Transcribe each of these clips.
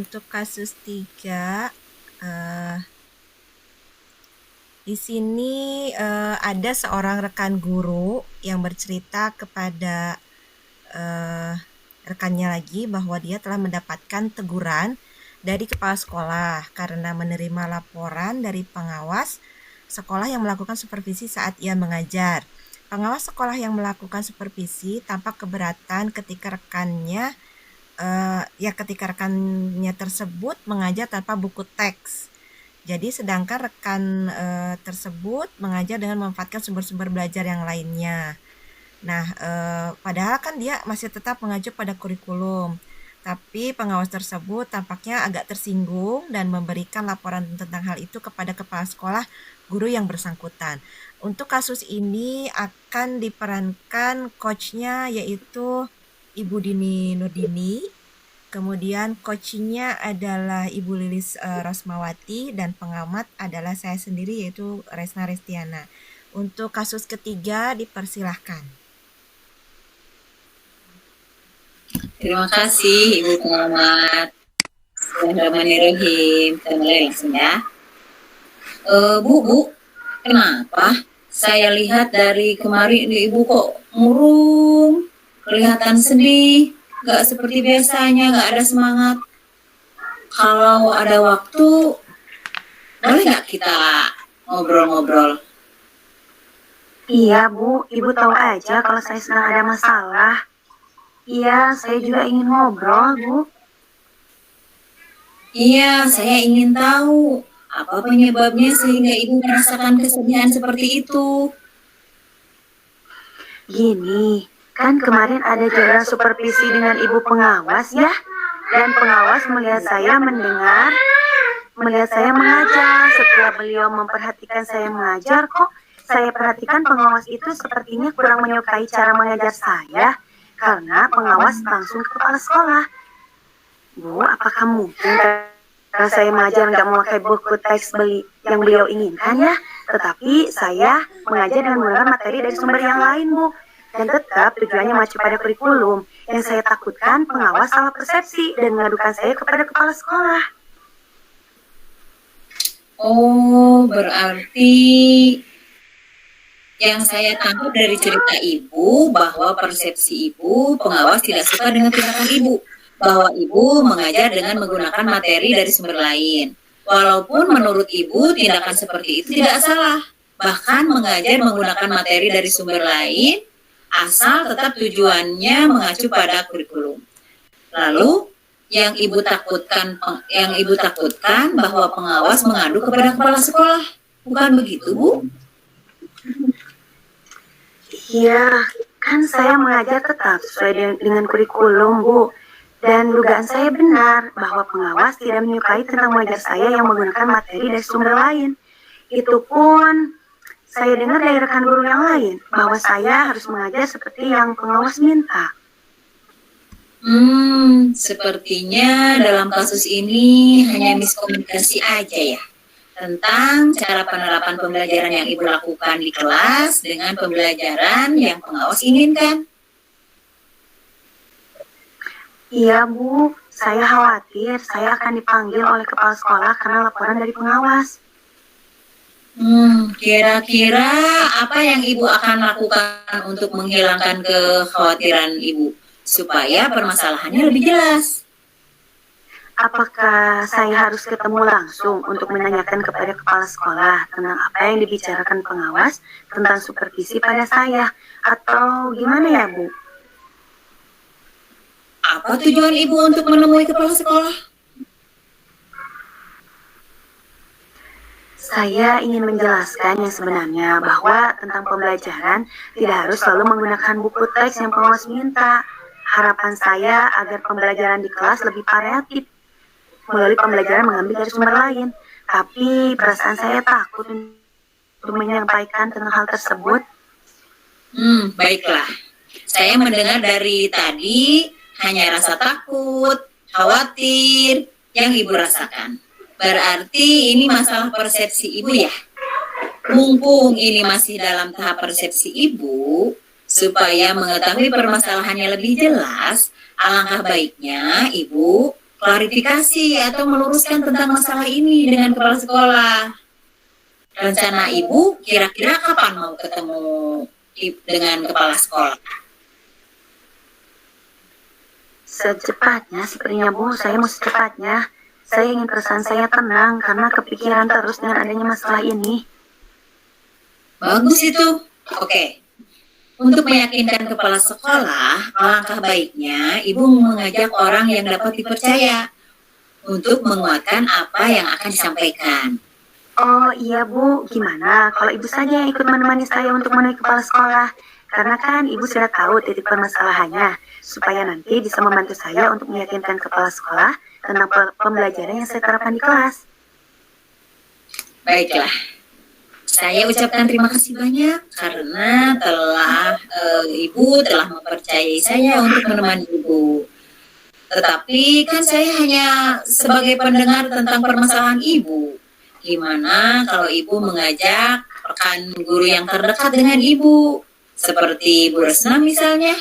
untuk kasus 3, di sini ada seorang rekan guru yang bercerita kepada eh, rekannya lagi bahwa dia telah mendapatkan teguran dari kepala sekolah karena menerima laporan dari pengawas sekolah yang melakukan supervisi saat ia mengajar. Pengawas sekolah yang melakukan supervisi tampak keberatan ketika rekannya tersebut mengajar tanpa buku teks. Jadi sedangkan rekan tersebut mengajar dengan memanfaatkan sumber-sumber belajar yang lainnya. Nah, padahal kan dia masih tetap mengacu pada kurikulum. Tapi pengawas tersebut tampaknya agak tersinggung dan memberikan laporan tentang hal itu kepada kepala sekolah guru yang bersangkutan. Untuk kasus ini akan diperankan coachnya yaitu Ibu Dini Nurdini. Kemudian coachingnya adalah Ibu Lilis Rosmawati dan pengamat adalah saya sendiri yaitu Resna Restiana. Untuk kasus ketiga dipersilahkan. Terima kasih Ibu Pengamat. Bismillahirrahmanirrahim. Kita mulai langsung ya. Bu, kenapa saya lihat dari kemarin Ibu kok murung, kelihatan sedih, gak seperti biasanya, gak ada semangat. Kalau ada waktu, boleh gak kita ngobrol-ngobrol? Iya, Bu. Ibu tahu aja kalau saya sedang ada masalah. Iya, saya juga ingin ngobrol, Bu. Iya, saya ingin tahu apa penyebabnya sehingga Ibu merasakan kesedihan seperti itu. Gini, kan kemarin ada jalan supervisi dengan Ibu pengawas ya. Dan pengawas melihat saya mengajar. Setelah beliau memperhatikan saya mengajar, kok saya perhatikan pengawas itu sepertinya kurang menyukai cara mengajar saya. Karena pengawas langsung ke kepala sekolah. Bu, apakah mungkin karena saya mengajar nggak memakai buku teks yang beliau inginkan ya? Tetapi saya mengajar dengan menggunakan materi dari sumber yang lain, Bu. Dan tetap tujuannya mengacu pada kurikulum. Yang saya takutkan pengawas salah persepsi dan mengadukan saya kepada kepala sekolah. Oh, berarti yang saya tangkap dari cerita Ibu bahwa persepsi Ibu pengawas tidak suka dengan tindakan Ibu, bahwa Ibu mengajar dengan menggunakan materi dari sumber lain. Walaupun menurut Ibu tindakan seperti itu tidak salah, bahkan mengajar menggunakan materi dari sumber lain asal tetap tujuannya mengacu pada kurikulum. Lalu yang Ibu takutkan bahwa pengawas mengadu kepada kepala sekolah, bukan begitu, Bu? Iya, kan saya mengajar tetap sesuai dengan kurikulum, Bu. Dan dugaan saya benar bahwa pengawas tidak menyukai tentang mengajar saya yang menggunakan materi dari sumber lain. Itu pun saya dengar dari rekan guru yang lain bahwa saya harus mengajar seperti yang pengawas minta. Sepertinya dalam kasus ini hanya miskomunikasi aja ya, tentang cara penerapan pembelajaran yang Ibu lakukan di kelas dengan pembelajaran yang pengawas inginkan. Iya, Bu. Saya khawatir saya akan dipanggil oleh kepala sekolah karena laporan dari pengawas. Kira-kira apa yang Ibu akan lakukan untuk menghilangkan kekhawatiran Ibu supaya permasalahannya lebih jelas? Apakah saya harus ketemu langsung untuk menanyakan kepada kepala sekolah tentang apa yang dibicarakan pengawas tentang supervisi pada saya? Atau gimana ya, Bu? Apa tujuan Ibu untuk menemui kepala sekolah? Saya ingin menjelaskan yang sebenarnya bahwa tentang pembelajaran tidak harus selalu menggunakan buku teks yang pengawas minta. Harapan saya agar pembelajaran di kelas lebih variatif melalui pembelajaran mengambil dari sumber lain. Tapi perasaan saya takut untuk menyampaikan tentang hal tersebut. Baiklah. Saya mendengar dari tadi hanya rasa takut, khawatir yang Ibu rasakan. Berarti ini masalah persepsi Ibu ya? Mumpung ini masih dalam tahap persepsi Ibu, supaya mengetahui permasalahannya lebih jelas, alangkah baiknya Ibu klarifikasi atau meluruskan tentang masalah ini dengan kepala sekolah. Rencana Ibu kira-kira kapan mau ketemu dengan kepala sekolah? Secepatnya, sepertinya Bu, saya mau secepatnya. Saya ingin perasaan saya tenang karena kepikiran terus dengan adanya masalah ini. Bagus itu. Oke. Untuk meyakinkan kepala sekolah, alangkah baiknya Ibu mengajak orang yang dapat dipercaya untuk menguatkan apa yang akan disampaikan. Oh iya Bu, gimana kalau Ibu saja yang ikut menemani saya untuk menemui kepala sekolah? Karena kan Ibu sudah tahu titik permasalahannya, supaya nanti bisa membantu saya untuk meyakinkan kepala sekolah tentang pembelajaran yang saya terapkan di kelas. Baiklah. Saya ucapkan terima kasih banyak karena Ibu telah mempercayai saya untuk menemani Ibu. Tetapi kan saya hanya sebagai pendengar tentang permasalahan Ibu. Gimana kalau Ibu mengajak rekan guru yang terdekat dengan Ibu, seperti Bu Resna misalnya?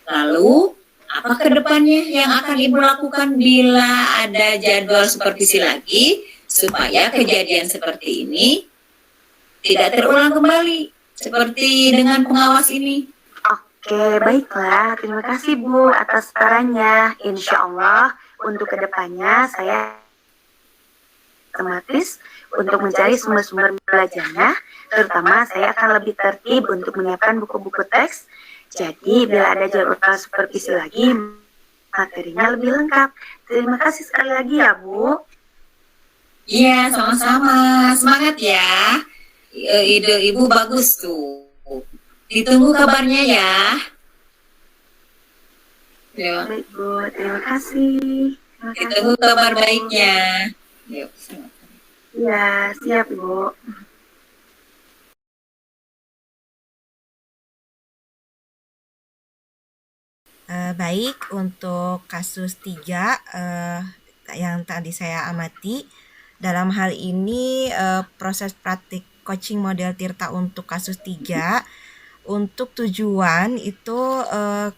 Lalu, apa ke depannya yang akan Ibu lakukan bila ada jadwal supervisi lagi, supaya kejadian seperti ini tidak terulang kembali, seperti dengan pengawas ini? Oke, baiklah. Terima kasih Bu atas sarannya. Insya Allah untuk kedepannya saya otomatis untuk mencari sumber-sumber belajarnya, terutama saya akan lebih tertib untuk menyiapkan buku-buku teks. Jadi bila ada jadwal supervisi lagi, materinya lebih lengkap. Terima kasih sekali lagi ya Bu. Iya, sama-sama. Semangat ya. Ide Ibu bagus tuh. Ditunggu kabarnya ya. Ya. Baik Bu, terima kasih. Ditunggu kabar baiknya. Yuk. Ya, siap Bu. Baik, untuk kasus 3 yang tadi saya amati, dalam hal ini proses praktik coaching model Tirta untuk kasus 3, untuk tujuan itu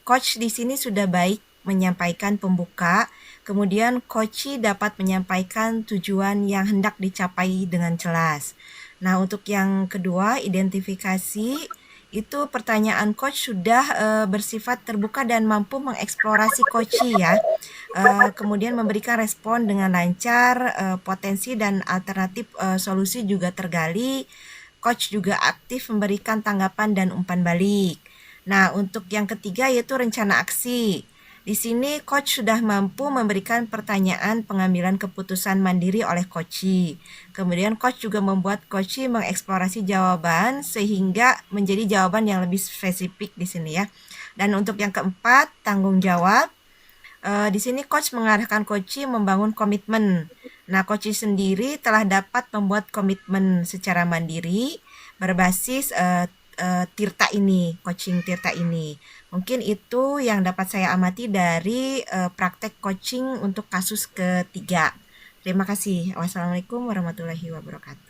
coach di sini sudah baik menyampaikan pembuka, kemudian coach dapat menyampaikan tujuan yang hendak dicapai dengan jelas. Nah, untuk yang kedua, identifikasi, itu pertanyaan coach sudah bersifat terbuka dan mampu mengeksplorasi coach ya. Kemudian memberikan respon dengan lancar, potensi dan alternatif solusi juga tergali. Coach juga aktif memberikan tanggapan dan umpan balik. Nah, untuk yang ketiga yaitu rencana aksi. Di sini coach sudah mampu memberikan pertanyaan pengambilan keputusan mandiri oleh coach. Kemudian coach juga membuat coach mengeksplorasi jawaban sehingga menjadi jawaban yang lebih spesifik di sini ya. Dan untuk yang keempat, tanggung jawab. Di sini coach mengarahkan coach membangun komitmen. Nah, coach sendiri telah dapat membuat komitmen secara mandiri berbasis Tirta ini, coaching Tirta ini. Mungkin itu yang dapat saya amati dari praktek coaching untuk kasus ketiga. Terima kasih. Wassalamualaikum warahmatullahi wabarakatuh.